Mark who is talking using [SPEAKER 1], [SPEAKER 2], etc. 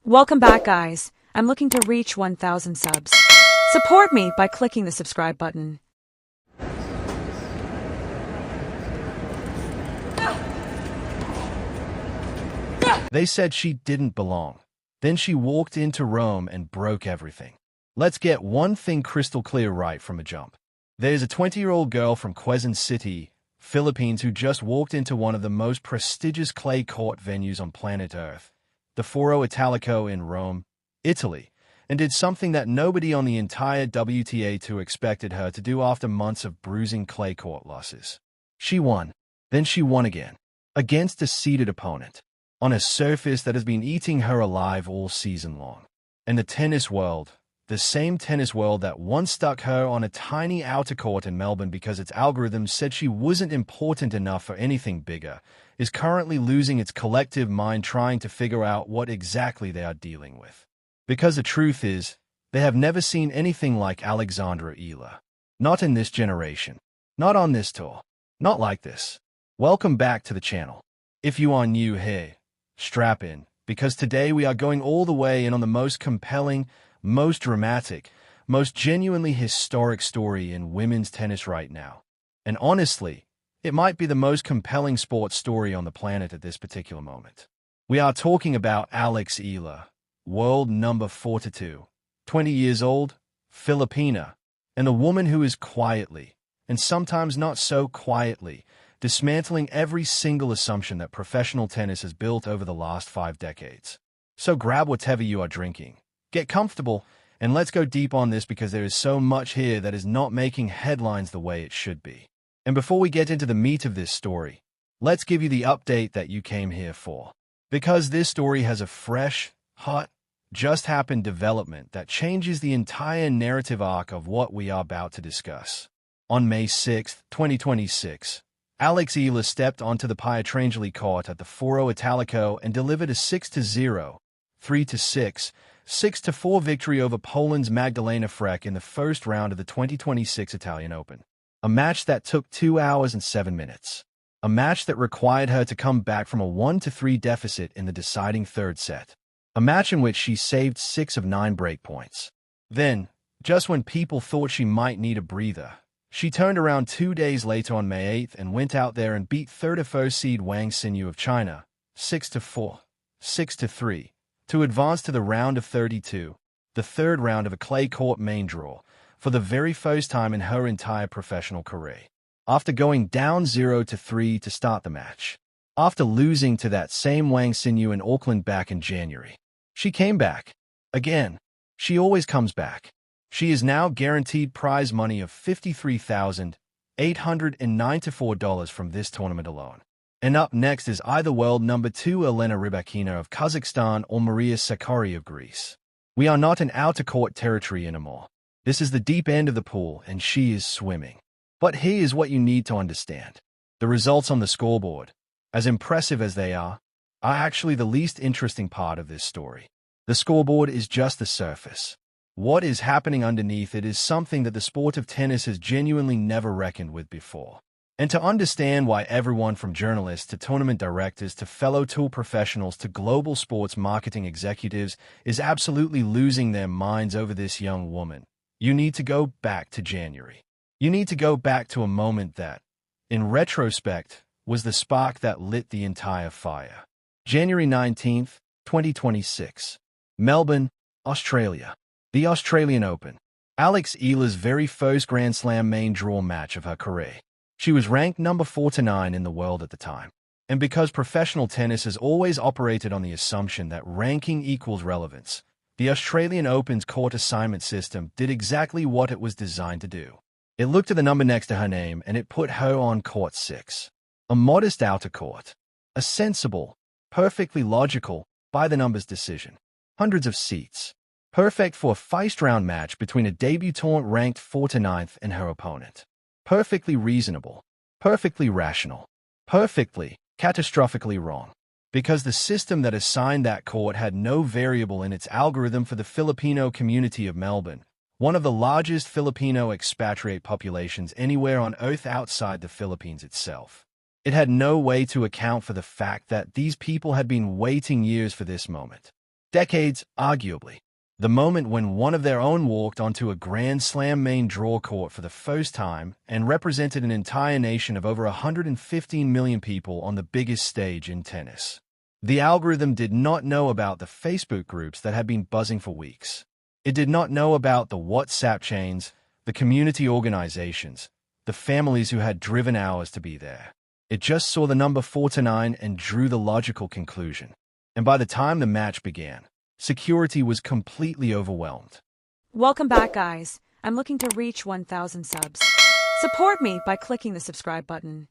[SPEAKER 1] Welcome back, guys. I'm looking to reach 1,000 subs. Support me by clicking the subscribe button.
[SPEAKER 2] They said she didn't belong. Then she walked into Rome and broke everything. Let's get one thing crystal clear right from a jump. There's a 20-year-old girl from Quezon City, Philippines, who just walked into one of the most prestigious clay court venues on planet Earth, the Foro Italico in Rome, Italy, and did something that nobody on the entire WTA2 expected her to do after months of bruising clay court losses. She won. Then she won again, against a seeded opponent, on a surface that has been eating her alive all season long. And the tennis world, the same tennis world that once stuck her on a tiny outer court in Melbourne because its algorithms said she wasn't important enough for anything bigger, is currently losing its collective mind trying to figure out what exactly they are dealing with. Because the truth is, they have never seen anything like Alex Eala. Not in this generation. Not on this tour. Not like this. Welcome back to the channel. If you are new here, strap in, because today we are going all the way in on the most compelling, most dramatic, most genuinely historic story in women's tennis right now. And honestly, it might be the most compelling sports story on the planet at this particular moment. We are talking about Alex Eala, world number 42, 20 years old, Filipina, and a woman who is quietly, and sometimes not so quietly, dismantling every single assumption that professional tennis has built over the last 5 decades. So grab whatever you are drinking, get comfortable, and let's go deep on this because there is so much here that is not making headlines the way it should be. And before we get into the meat of this story, let's give you the update that you came here for. Because this story has a fresh, hot, just-happened development that changes the entire narrative arc of what we are about to discuss. On May 6, 2026, Alex Eala stepped onto the Pietrangeli court at the Foro Italico and delivered a 6-0, 3-6, 6-4 victory over Poland's Magdalena Frech in the first round of the 2026 Italian Open. A match that took 2 hours and 7 minutes. A match that required her to come back from a 1-3 deficit in the deciding third set. A match in which she saved 6 of 9 break points. Then, just when people thought she might need a breather, she turned around 2 days later on May 8th and went out there and beat 31st seed Wang Xinyu of China, 6-4, 6-3, to advance to the round of 32, the third round of a clay court main draw, for the very first time in her entire professional career. After going down 0-3 to start the match. After losing to that same Wang Xinyu in Auckland back in January. She came back. Again. She always comes back. She is now guaranteed prize money of $53,894 from this tournament alone. And up next is either world number 2 Elena Rybakina of Kazakhstan or Maria Sakkari of Greece. We are not in outer court territory anymore. This is the deep end of the pool, and she is swimming. But here is what you need to understand. The results on the scoreboard, as impressive as they are actually the least interesting part of this story. The scoreboard is just the surface. What is happening underneath it is something that the sport of tennis has genuinely never reckoned with before. And to understand why everyone from journalists to tournament directors to fellow tool professionals to global sports marketing executives is absolutely losing their minds over this young woman, you need to go back to January. You need to go back to a moment that, in retrospect, was the spark that lit the entire fire. January 19th, 2026. Melbourne, Australia. The Australian Open. Alex Eala's very first Grand Slam main draw match of her career. She was ranked number 4-9 in the world at the time. And because professional tennis has always operated on the assumption that ranking equals relevance, the Australian Open's court assignment system did exactly what it was designed to do. It looked at the number next to her name and it put her on court 6. A modest outer court. A sensible, perfectly logical, by-the-numbers decision. Hundreds of seats. Perfect for a first-round match between a debutante ranked 4-9 and her opponent. Perfectly reasonable. Perfectly rational. Perfectly, catastrophically wrong. Because the system that assigned that court had no variable in its algorithm for the Filipino community of Melbourne, one of the largest Filipino expatriate populations anywhere on Earth outside the Philippines itself. It had no way to account for the fact that these people had been waiting years for this moment. Decades, arguably. The moment when one of their own walked onto a Grand Slam main draw court for the first time and represented an entire nation of over 115 million people on the biggest stage in tennis. The algorithm did not know about the Facebook groups that had been buzzing for weeks. It did not know about the WhatsApp chains, the community organizations, the families who had driven hours to be there. It just saw the number 49 and drew the logical conclusion. And by the time the match began, security was completely overwhelmed.
[SPEAKER 1] Welcome back, guys. I'm looking to reach 1,000 subs. Support me by clicking the subscribe button.